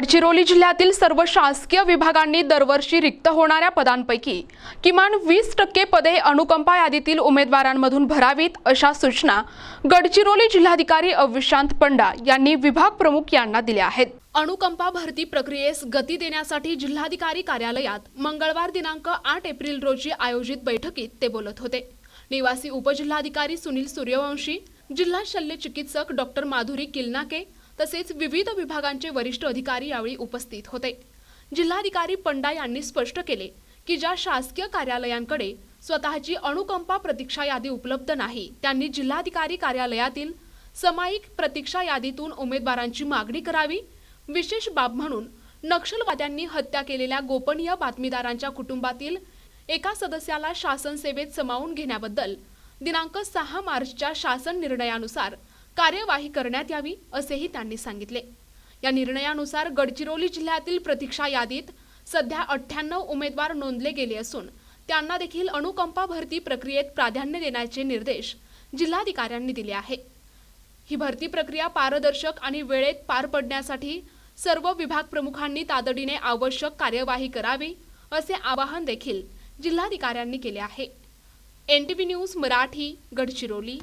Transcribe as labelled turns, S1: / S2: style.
S1: गडचिरोली जिल्ह्यातील सर्व शासकीय विभागांनी दरवर्षी रिक्त होणाऱ्या पदांपैकी किमान 20% पदे अनुकंपा यादीतील उमेदवारांमधून भरावीत अशा सूचना गडचिरोली जिल्हाधिकारी अविशांत पंडा यांनी विभाग प्रमुख यांना दिल्या आहेत। अनुकंपा भरती प्रक्रियेस गती देण्यासाठी जिल्हाधिकारी कार्यालयात मंगळवार दिनांक 8 एप्रिल रोजी आयोजित बैठकीत ते बोलत होते। निवासी उपजिल्हाधिकारी सुनील सूर्यवंशी, जिल्हा शल्य चिकित्सक डॉक्टर माधुरी किलनाके तसेच विविध विभागांचे वरिष्ठ अधिकारी यावेळी उपस्थित होते। जिल्हाधिकारी पंडा यांनी स्पष्ट केले की ज्या शासकीय कार्यालयांकडे स्वतःची अनुकंपा प्रतीक्षा यादी उपलब्ध नाही, त्यांनी जिल्हाधिकारी कार्यालयातील सामायिक प्रतीक्षा यादीतून उमेदवारांची मागणी करावी। विशेष बाब म्हणून नक्षलवाद्यांनी हत्या केलेल्या गोपनीय बातमीदारांच्या कुटुंबातील एका सदस्याला शासन सेवेत सामावून घेण्याबद्दल दिनांक 6 मार्चच्या शासन निर्णयानुसार कार्यवाही करण्यात यावी असेही त्यांनी सांगितले। या निर्णयानुसार गडचिरोली जिल्ह्यातील प्रतीक्षा यादीत सध्या 98 उमेदवार नोंदले गेले असून त्यांना देखील अनुकंपा भरती प्रक्रियेत प्राधान्य देण्याचे निर्देश जिल्हाधिकाऱ्यांनी दिले आहे। ही भरती प्रक्रिया पारदर्शक आणि वेळेत पार पडण्यासाठी सर्व विभाग प्रमुखांनी तातडीने आवश्यक कार्यवाही करावी असे आवाहन देखील जिल्हाधिकाऱ्यांनी केले आहे। NTV news Marathi, Gadchiroli.